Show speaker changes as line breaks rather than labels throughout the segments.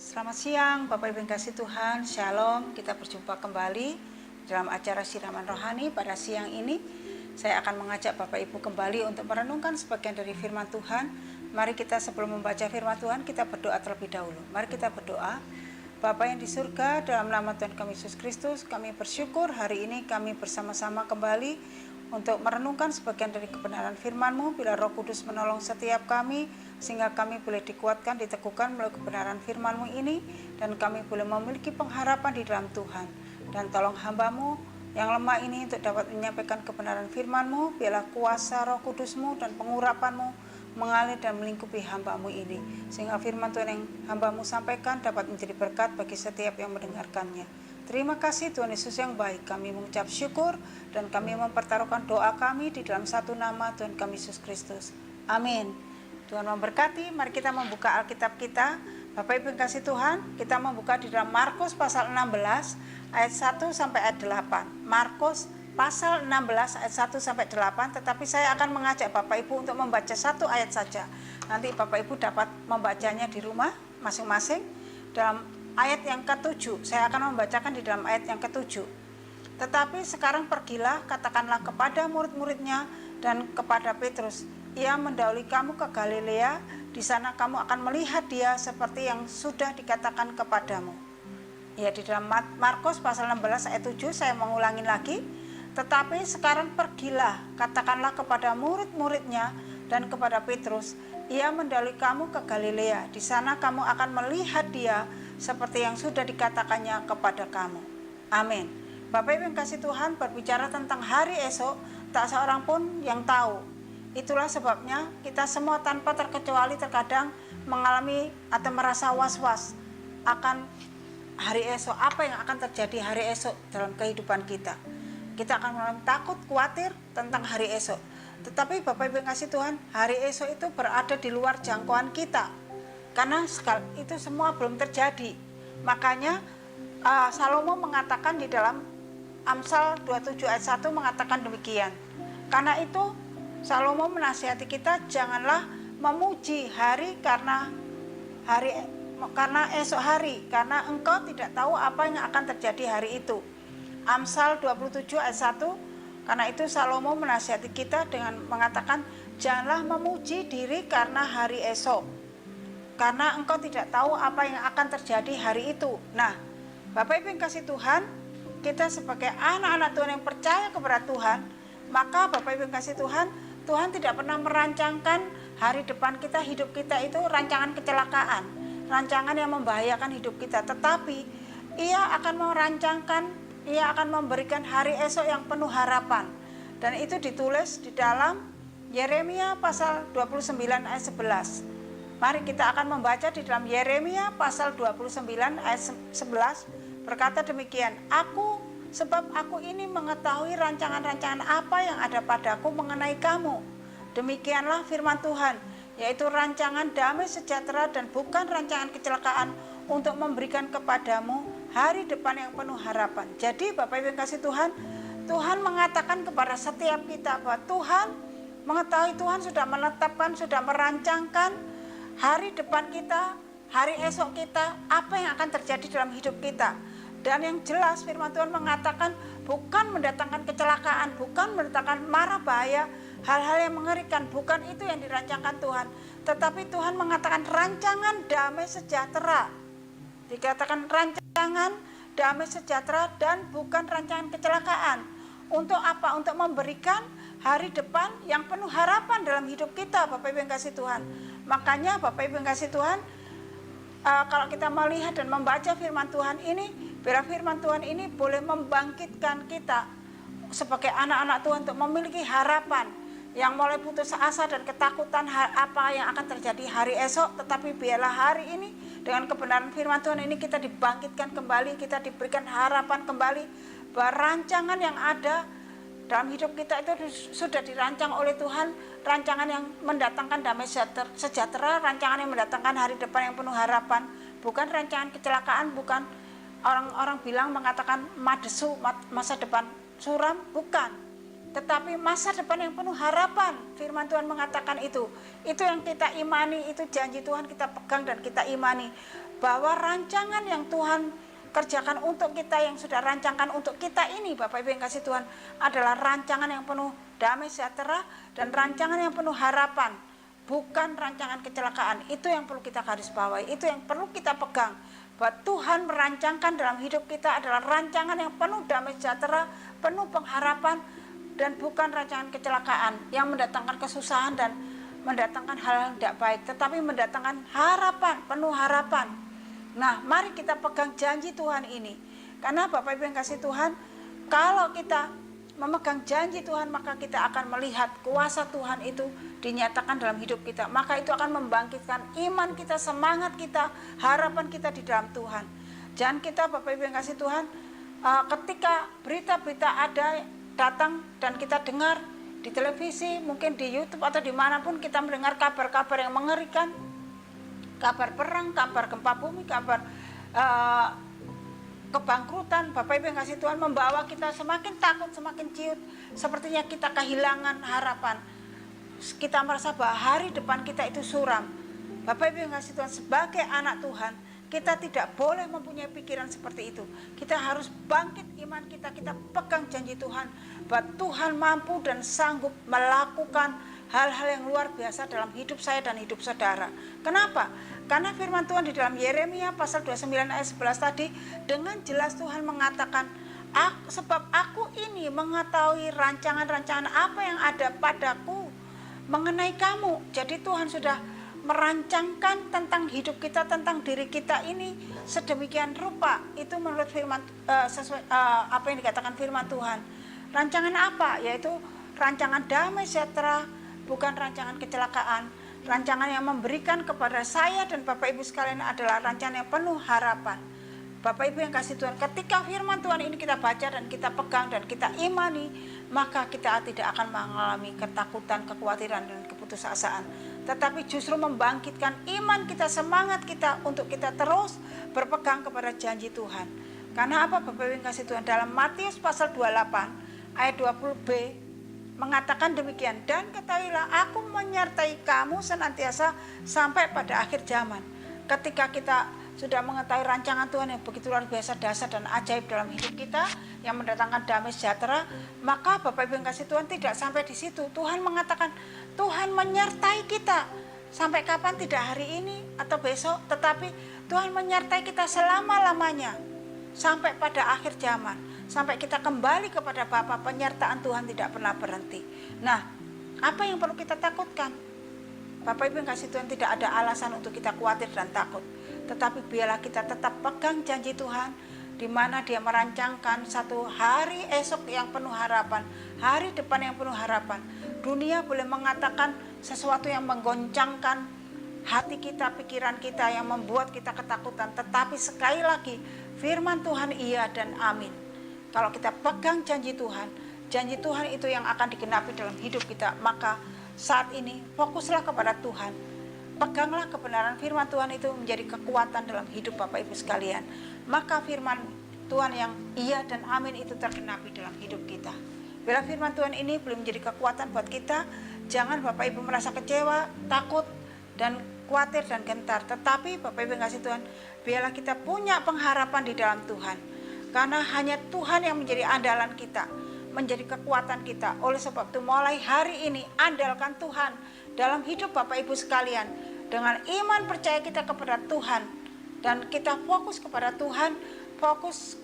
Selamat siang Bapak Ibu yang kasih Tuhan, Shalom. Kita berjumpa kembali dalam acara Siraman Rohani pada siang ini. Saya akan mengajak Bapak Ibu kembali untuk merenungkan sebagian dari firman Tuhan. Mari kita sebelum membaca firman Tuhan, kita berdoa terlebih dahulu. Mari kita berdoa. Bapa yang di surga, dalam nama Tuhan kami Yesus Kristus, kami bersyukur hari ini kami bersama-sama kembali untuk merenungkan sebagian dari kebenaran firman-Mu. Bila Roh Kudus menolong setiap kami, sehingga kami boleh dikuatkan, diteguhkan melalui kebenaran firman-Mu ini, dan kami boleh memiliki pengharapan di dalam Tuhan. Dan tolong hamba-Mu yang lemah ini untuk dapat menyampaikan kebenaran firman-Mu. Biarlah kuasa Roh Kudus-Mu dan pengurapan-Mu mengalir dan melingkupi hamba-Mu ini, sehingga firman Tuhan yang hamba-Mu sampaikan dapat menjadi berkat bagi setiap yang mendengarkannya. Terima kasih Tuhan Yesus yang baik. Kami mengucap syukur dan kami mempertaruhkan doa kami di dalam satu nama Tuhan kami Yesus Kristus. Amin. Tuhan memberkati. Mari kita membuka Alkitab kita. Bapak Ibu yang kasih Tuhan, kita membuka di dalam Markus pasal 16 ayat 1 sampai ayat 8. Markus pasal 16 ayat 1 sampai 8, tetapi saya akan mengajak Bapak Ibu untuk membaca satu ayat saja. Nanti Bapak Ibu dapat membacanya di rumah masing-masing dalam ayat yang ke-7. Saya akan membacakan di dalam ayat yang ke-7. Tetapi sekarang pergilah, katakanlah kepada murid-muridnya dan kepada Petrus, ia mendahului kamu ke Galilea, di sana kamu akan melihat dia seperti yang sudah dikatakan kepadamu. Ya, di dalam Markus pasal 16 ayat 7 saya mengulangi lagi. Tetapi sekarang pergilah, katakanlah kepada murid-muridnya dan kepada Petrus, ia mendahului kamu ke Galilea, di sana kamu akan melihat dia seperti yang sudah dikatakannya kepada kamu. Amin. Bapak Ibu yang kasih Tuhan, berbicara tentang hari esok, tak seorang pun yang tahu. Itulah sebabnya kita semua tanpa terkecuali terkadang mengalami atau merasa was-was akan hari esok, apa yang akan terjadi hari esok dalam kehidupan kita. Kita akan mengalami takut, khawatir tentang hari esok. Tetapi Bapak Ibu yang kasih Tuhan, hari esok itu berada di luar jangkauan kita. Karena itu semua belum terjadi. Makanya Salomo mengatakan di dalam Amsal 27 ayat 1 mengatakan demikian. Karena itu Salomo menasihati kita, janganlah memuji hari karena esok hari, karena engkau tidak tahu apa yang akan terjadi hari itu. Amsal 27 ayat 1, karena itu Salomo menasihati kita dengan mengatakan, janganlah memuji diri karena hari esok, karena engkau tidak tahu apa yang akan terjadi hari itu. Nah, Bapak Ibu yang kasih Tuhan, kita sebagai anak-anak Tuhan yang percaya kepada Tuhan, maka Bapak Ibu yang kasih Tuhan, Tuhan tidak pernah merancangkan hari depan kita, hidup kita itu rancangan kecelakaan, rancangan yang membahayakan hidup kita. Tetapi Ia akan merancangkan, Ia akan memberikan hari esok yang penuh harapan. Dan itu ditulis di dalam Yeremia pasal 29 ayat 11. Mari kita akan membaca di dalam Yeremia pasal 29 ayat 11, berkata demikian, sebab aku ini mengetahui rancangan-rancangan apa yang ada padaku mengenai kamu. Demikianlah firman Tuhan, yaitu rancangan damai sejahtera dan bukan rancangan kecelakaan, untuk memberikan kepadamu hari depan yang penuh harapan. Jadi Bapak Ibu yang kasih Tuhan, Tuhan mengatakan kepada setiap kita bahwa Tuhan mengetahui, Tuhan sudah menetapkan, sudah merancangkan hari depan kita, hari esok kita, apa yang akan terjadi dalam hidup kita. Dan yang jelas firman Tuhan mengatakan bukan mendatangkan kecelakaan, bukan mendatangkan mara bahaya, hal-hal yang mengerikan, bukan itu yang dirancangkan Tuhan. Tetapi Tuhan mengatakan rancangan damai sejahtera. Dikatakan rancangan damai sejahtera dan bukan rancangan kecelakaan. Untuk apa? Untuk memberikan hari depan yang penuh harapan dalam hidup kita, Bapak Ibu yang kasih Tuhan. Makanya Bapak Ibu yang kasih Tuhan, kalau kita melihat dan membaca firman Tuhan ini, biar firman Tuhan ini boleh membangkitkan kita sebagai anak-anak Tuhan untuk memiliki harapan yang mulai putus asa dan ketakutan apa yang akan terjadi hari esok. Tetapi biarlah hari ini dengan kebenaran firman Tuhan ini kita dibangkitkan kembali, kita diberikan harapan kembali bahwa rancangan yang ada dalam hidup kita itu sudah dirancang oleh Tuhan, rancangan yang mendatangkan damai sejahtera, rancangan yang mendatangkan hari depan yang penuh harapan, bukan rancangan kecelakaan, bukan orang-orang bilang mengatakan madesu, masa depan suram, bukan. Tetapi masa depan yang penuh harapan, firman Tuhan mengatakan itu yang kita imani, itu janji Tuhan kita pegang dan kita imani. bahwa rancangan yang Tuhan kerjakan untuk kita, yang sudah rancangkan untuk kita ini, Bapak Ibu yang kasih Tuhan, adalah rancangan yang penuh damai sejahtera dan rancangan yang penuh harapan, bukan rancangan kecelakaan. Itu yang perlu kita garis bawahi, itu yang perlu kita pegang, bahwa Tuhan merancangkan dalam hidup kita adalah rancangan yang penuh damai sejahtera, penuh pengharapan, dan bukan rancangan kecelakaan yang mendatangkan kesusahan dan mendatangkan hal yang tidak baik, tetapi mendatangkan harapan, penuh harapan. Nah, mari kita pegang janji Tuhan ini. Karena Bapak Ibu yang kasih Tuhan, kalau kita memegang janji Tuhan, maka kita akan melihat kuasa Tuhan itu dinyatakan dalam hidup kita. Maka itu akan membangkitkan iman kita, semangat kita, harapan kita di dalam Tuhan. Jangan kita, Bapak Ibu yang kasih Tuhan, ketika berita-berita ada datang dan kita dengar di televisi, mungkin di YouTube atau dimanapun kita mendengar kabar-kabar yang mengerikan, kabar perang, kabar gempa bumi, kabar kebangkrutan, Bapak Ibu yang kasih Tuhan, membawa kita semakin takut, semakin ciut, sepertinya kita kehilangan harapan. Kita merasa bahwa hari depan kita itu suram. Bapak Ibu yang kasih Tuhan, sebagai anak Tuhan, kita tidak boleh mempunyai pikiran seperti itu. Kita harus bangkit iman kita, kita pegang janji Tuhan, bahwa Tuhan mampu dan sanggup melakukan hal-hal yang luar biasa dalam hidup saya dan hidup saudara. Kenapa? Karena firman Tuhan di dalam Yeremia pasal 29 ayat 11 tadi, dengan jelas Tuhan mengatakan, sebab aku ini mengetahui rancangan-rancangan apa yang ada padaku mengenai kamu. Jadi Tuhan sudah merancangkan tentang hidup kita, tentang diri kita ini sedemikian rupa. Itu menurut firman, sesuai apa yang dikatakan firman Tuhan. Rancangan apa? Yaitu rancangan damai sejahtera, bukan rancangan kecelakaan. Rancangan yang memberikan kepada saya dan Bapak Ibu sekalian adalah rancangan yang penuh harapan. Bapak Ibu yang kasih Tuhan, ketika firman Tuhan ini kita baca dan kita pegang dan kita imani, maka kita tidak akan mengalami ketakutan, kekhawatiran, dan keputusasaan, tetapi justru membangkitkan iman kita, semangat kita untuk kita terus berpegang kepada janji Tuhan. Karena apa, Bapak Ibu yang kasih Tuhan? Dalam Matius pasal 28 ayat 20b mengatakan demikian, dan ketahuilah aku menyertai kamu senantiasa sampai pada akhir zaman. Ketika kita sudah mengetahui rancangan Tuhan yang begitu luar biasa, dahsyat dan ajaib dalam hidup kita, yang mendatangkan damai sejahtera, maka Bapak Ibu yang kasih Tuhan, tidak sampai di situ. Tuhan mengatakan Tuhan menyertai kita sampai kapan? Tidak hari ini atau besok, tetapi Tuhan menyertai kita selama-lamanya sampai pada akhir zaman. Sampai kita kembali kepada Bapa, penyertaan Tuhan tidak pernah berhenti. Nah, apa yang perlu kita takutkan? Bapak Ibu yang kasih Tuhan, tidak ada alasan untuk kita khawatir dan takut. Tetapi biarlah kita tetap pegang janji Tuhan, di mana Dia merancangkan satu hari esok yang penuh harapan, hari depan yang penuh harapan. Dunia boleh mengatakan sesuatu yang menggoncangkan hati kita, pikiran kita, yang membuat kita ketakutan. Tetapi sekali lagi, firman Tuhan iya dan amin. Kalau kita pegang janji Tuhan itu yang akan digenapi dalam hidup kita. Maka saat ini fokuslah kepada Tuhan. Peganglah kebenaran firman Tuhan itu menjadi kekuatan dalam hidup Bapak Ibu sekalian. Maka firman Tuhan yang iya dan amin itu tergenapi dalam hidup kita. Bila firman Tuhan ini belum menjadi kekuatan buat kita, jangan Bapak Ibu merasa kecewa, takut, dan khawatir dan gentar. Tetapi Bapak Ibu kasih Tuhan, biarlah kita punya pengharapan di dalam Tuhan. Karena hanya Tuhan yang menjadi andalan kita, menjadi kekuatan kita. Oleh sebab itu mulai hari ini andalkan Tuhan dalam hidup Bapak Ibu sekalian. Dengan iman percaya kita kepada Tuhan, dan kita fokus kepada Tuhan, fokus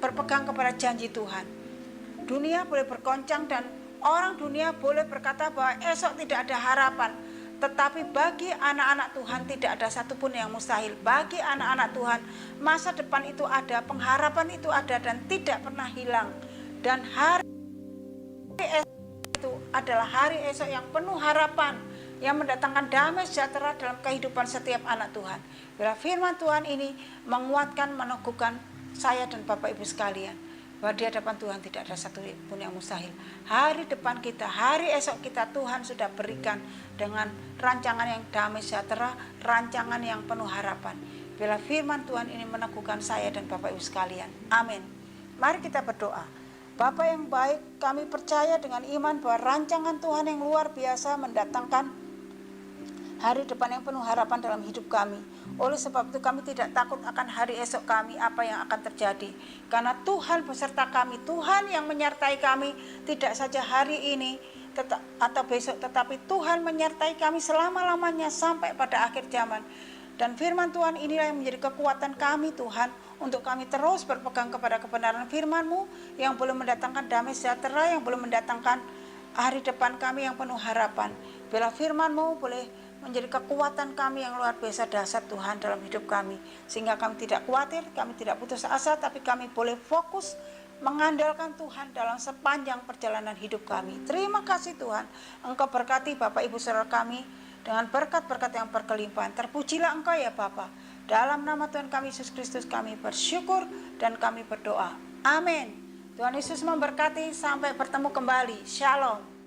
berpegang kepada janji Tuhan. Dunia boleh bergoncang dan orang dunia boleh berkata bahwa esok tidak ada harapan. Tetapi bagi anak-anak Tuhan tidak ada satupun yang mustahil. Bagi anak-anak Tuhan masa depan itu ada, pengharapan itu ada dan tidak pernah hilang. Dan hari esok itu adalah hari esok yang penuh harapan, yang mendatangkan damai sejahtera dalam kehidupan setiap anak Tuhan. Bila firman Tuhan ini menguatkan, meneguhkan saya dan Bapak Ibu sekalian, bahwa di hadapan Tuhan tidak ada satu pun yang mustahil. Hari depan kita, hari esok kita, Tuhan sudah berikan dengan rancangan yang damai sejahtera, rancangan yang penuh harapan. Bila firman Tuhan ini meneguhkan saya dan Bapak Ibu sekalian. Amin. Mari kita berdoa. Bapa yang baik, kami percaya dengan iman bahwa rancangan Tuhan yang luar biasa mendatangkan hari depan yang penuh harapan dalam hidup kami. Oleh sebab itu kami tidak takut akan hari esok kami, apa yang akan terjadi. Karena Tuhan beserta kami, Tuhan yang menyertai kami, tidak saja hari ini atau besok, tetapi Tuhan menyertai kami selama-lamanya sampai pada akhir zaman. Dan firman Tuhan inilah yang menjadi kekuatan kami Tuhan, untuk kami terus berpegang kepada kebenaran firman-Mu yang boleh mendatangkan damai sejahtera, yang boleh mendatangkan hari depan kami yang penuh harapan. Bila firman-Mu boleh menjadi kekuatan kami yang luar biasa dahsyat Tuhan dalam hidup kami, sehingga kami tidak khawatir, kami tidak putus asa, tapi kami boleh fokus mengandalkan Tuhan dalam sepanjang perjalanan hidup kami. Terima kasih Tuhan, Engkau berkati Bapak Ibu saudara kami dengan berkat-berkat yang berkelimpahan. Terpujilah Engkau ya Bapa. Dalam nama Tuhan kami Yesus Kristus kami bersyukur dan kami berdoa. Amin. Tuhan Yesus memberkati, sampai bertemu kembali. Shalom.